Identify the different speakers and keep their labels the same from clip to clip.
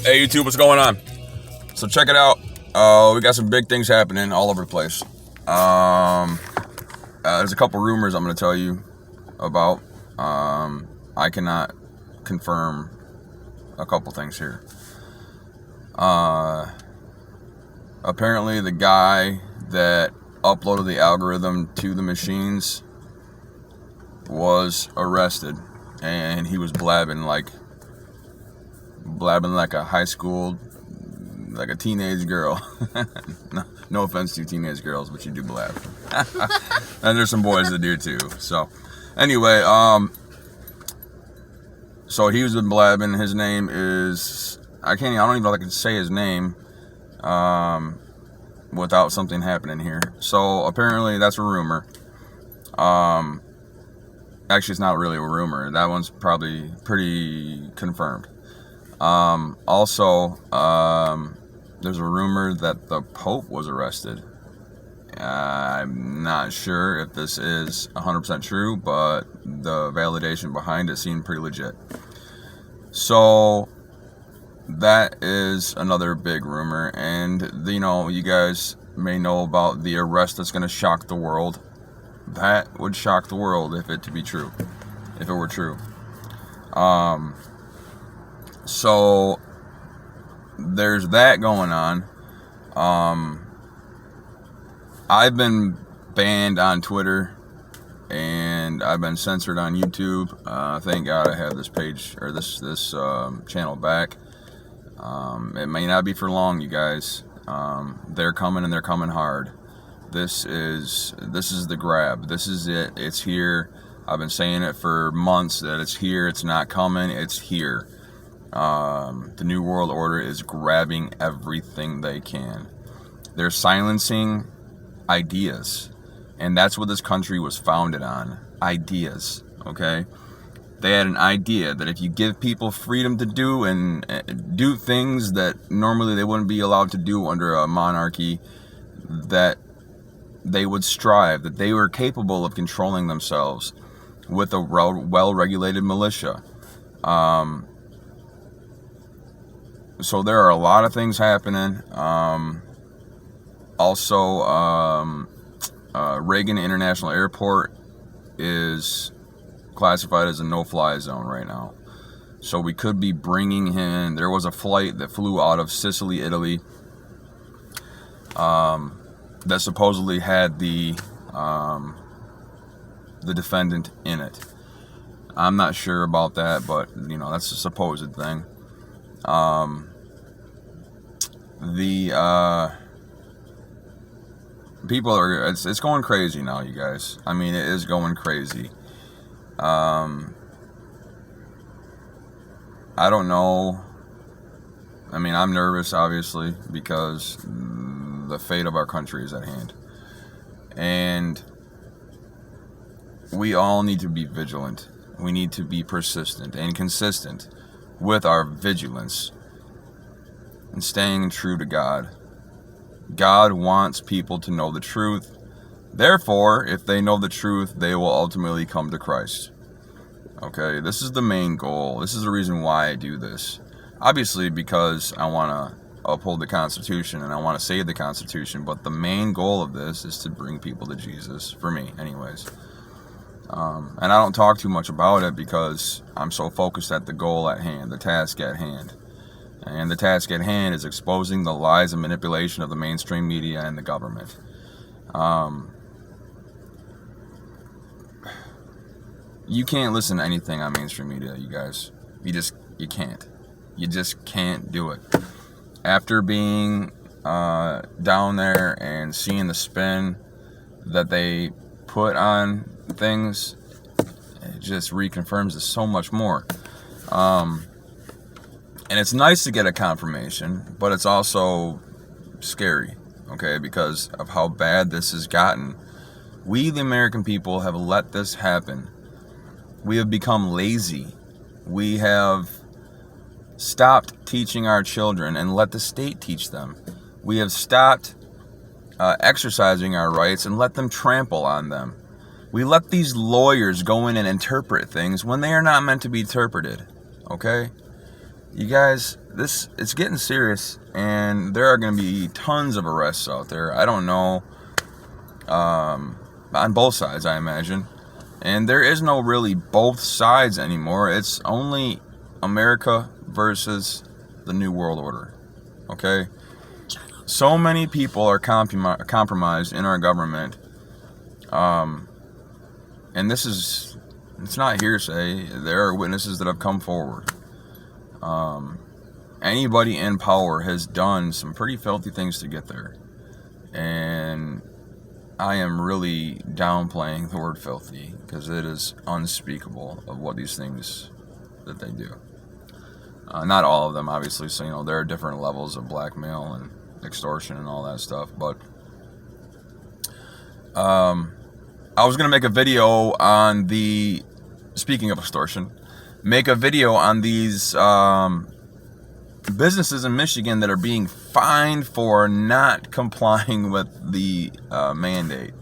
Speaker 1: Hey YouTube, what's going on? So check it out. We got some big things happening all over the place. There's a couple rumors I'm going to tell you about. I cannot confirm a couple things here. Apparently the guy that uploaded the algorithm to the machines was arrested, and he was blabbing like a high school, like a teenage girl. No offense to teenage girls, but you do blab. And there's some boys that do too. So anyway, so he was blabbing. His name is, I don't even know if I can say his name without something happening here. So apparently that's a rumor. Actually, it's not really a rumor. That one's probably pretty confirmed. Also, there's a rumor that the Pope was arrested. I'm not sure if this is 100% true, but the validation behind it seemed pretty legit. So that is another big rumor, and you guys may know about the arrest that's going to shock the world. That would shock the world if it were true. So there's that going on. I've been banned on Twitter, and I've been censored on YouTube. Thank God I have this page, or this channel back. It may not be for long, you guys. They're coming, and they're coming hard. This is the grab. This is it. It's here. I've been saying it for months that it's here. It's not coming. It's here. The New World Order is grabbing everything they can. They're silencing ideas, and that's what this country was founded on. Ideas. Okay? They had an idea that if you give people freedom to do and do things that normally they wouldn't be allowed to do under a monarchy, that they would strive, that they were capable of controlling themselves with a well-regulated militia. So there are a lot of things happening. Also, Reagan International Airport is classified as a no-fly zone right now. So we could be bringing in, there was a flight that flew out of Sicily, Italy, that supposedly had the defendant in it. I'm not sure about that, but that's a supposed thing. People are, it's going crazy now, you guys. I mean, it is going crazy. I don't know. I mean, I'm nervous, obviously, because the fate of our country is at hand. And we all need to be vigilant. We need to be persistent and consistent with our vigilance and staying true to God. God wants people to know the truth. Therefore, if they know the truth, they will ultimately come to Christ. Okay, this is the main goal. This is the reason why I do this. Obviously, because I want to uphold the Constitution and I want to save the Constitution, but the main goal of this is to bring people to Jesus, for me anyways. And I don't talk too much about it because I'm so focused at the goal at hand, the task at hand. And the task at hand is exposing the lies and manipulation of the mainstream media and the government. You can't listen to anything on mainstream media, you guys. You can't. You just can't do it. After being down there and seeing the spin that they put on things, it just reconfirms it so much more. And it's nice to get a confirmation, but it's also scary, okay, because of how bad this has gotten. We, the American people, have let this happen. We have become lazy. We have stopped teaching our children and let the state teach them. We have stopped exercising our rights and let them trample on them. We let these lawyers go in and interpret things when they are not meant to be interpreted. Okay? You guys, it's getting serious, and there are going to be tons of arrests out there. I don't know, on both sides, I imagine. And there is no really both sides anymore. It's only America versus the New World Order. Okay? So many people are compromised in our government. And it's not hearsay. There are witnesses that have come forward. Anybody in power has done some pretty filthy things to get there. And I am really downplaying the word filthy, because it is unspeakable of what these things that they do. Not all of them, obviously. So, there are different levels of blackmail and extortion and all that stuff. But I was going to make a video on speaking of extortion, make a video on these businesses in Michigan that are being fined for not complying with the mandate.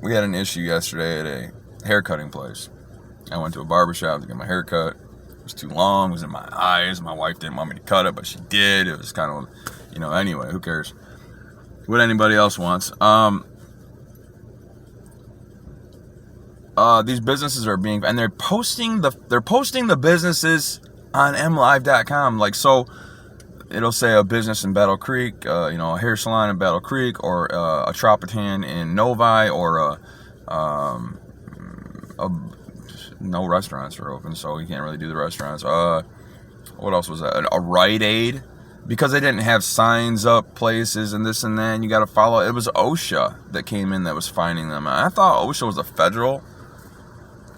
Speaker 1: We had an issue yesterday at a haircutting place. I went to a barbershop to get my hair cut. It was too long, it was in my eyes. My wife didn't want me to cut it, but she did. It was kind of, anyway, who cares what anybody else wants. These businesses are being, and they're posting the businesses on mlive.com. So it'll say a business in Battle Creek, a hair salon in Battle Creek, or a Tropitan in Novi, or no restaurants are open, so you can't really do the restaurants. What else was that? A Rite Aid, because they didn't have signs up places and this and that, and you got to follow. It was OSHA that came in that was finding them. I thought OSHA was a federal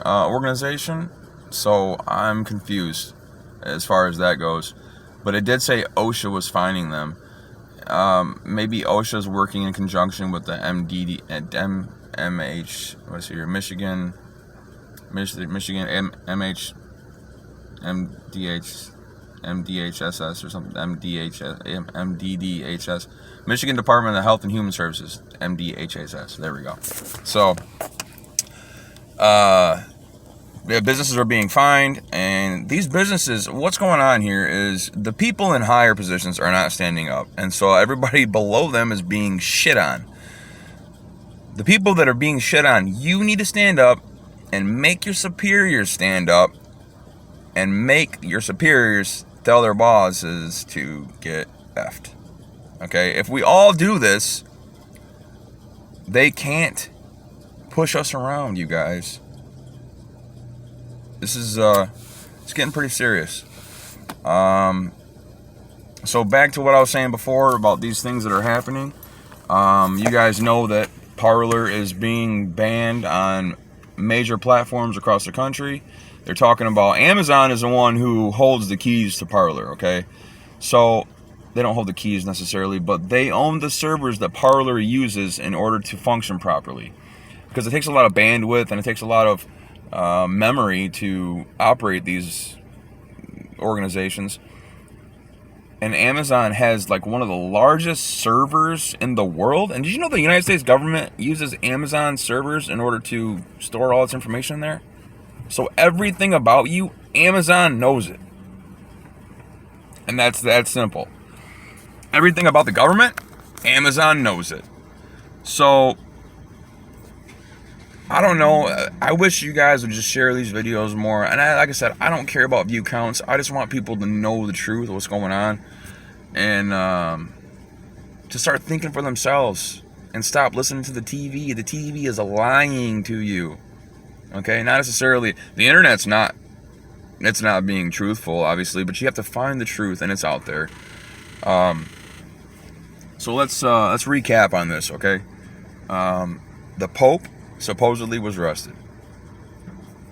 Speaker 1: organization, so I'm confused as far as that goes. But it did say OSHA was finding them. Maybe OSHA is working in conjunction with the MH. What's here? Michigan, MDHSS or something. MDDHS. Michigan Department of Health and Human Services. MDHSS. There we go. So, businesses are being fined, and these businesses, what's going on here is the people in higher positions are not standing up, and so everybody below them is being shit on. The people that are being shit on, you need to stand up and make your superiors stand up, and make your superiors tell their bosses to get effed. Okay? If we all do this, they can't push us around, you guys. This is it's getting pretty serious. So back to what I was saying before about these things that are happening. You guys know that Parler is being banned on major platforms across the country. They're talking about Amazon is the one who holds the keys to Parler, okay? So they don't hold the keys necessarily, but they own the servers that Parler uses in order to function properly. Because it takes a lot of bandwidth and it takes a lot of memory to operate these organizations. And Amazon has like one of the largest servers in the world. And did you know the United States government uses Amazon servers in order to store all its information there? So everything about you, Amazon knows it. And that's that simple. Everything about the government, Amazon knows it. So I don't know. I wish you guys would just share these videos more. And like I said, I don't care about view counts. I just want people to know the truth of what's going on. And to start thinking for themselves. And stop listening to the TV. The TV is lying to you. Okay? Not necessarily. The internet's not. It's not being truthful, obviously. But you have to find the truth. And it's out there. So let's recap on this, okay? The Pope supposedly was arrested.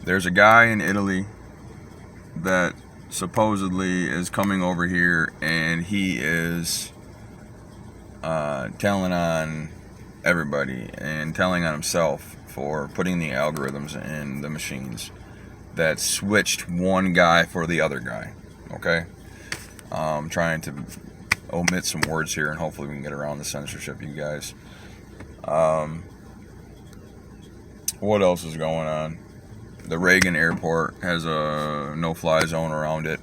Speaker 1: There's a guy in Italy that supposedly is coming over here, and he is telling on everybody and telling on himself for putting the algorithms in the machines that switched one guy for the other guy. Okay? I'm trying to omit some words here, and hopefully we can get around the censorship, you guys. What else is going on? The Reagan airport has a no-fly zone around it.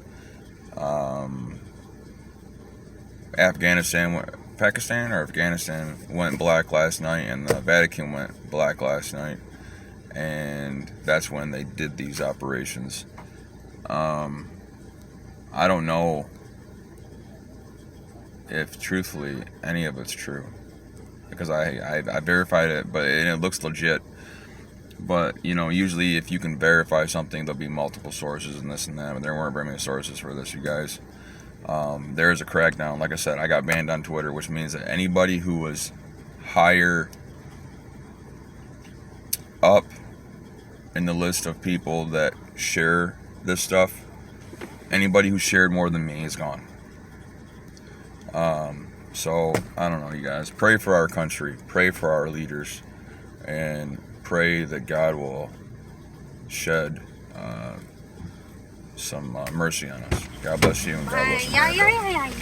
Speaker 1: Pakistan or Afghanistan went black last night, and the Vatican went black last night, and that's when they did these operations. I don't know if truthfully any of it's true, because I verified it, but it looks legit. But you know, usually if you can verify something, there'll be multiple sources and this and that, but there weren't very many sources for this, you guys. There is a crackdown. Like I said, I got banned on Twitter, which means that anybody who was higher up in the list of people that share this stuff, anybody who shared more than me is gone. So I don't know, you guys. Pray for our country, pray for our leaders, and pray that God will shed some mercy on us. God bless you, and God bless America.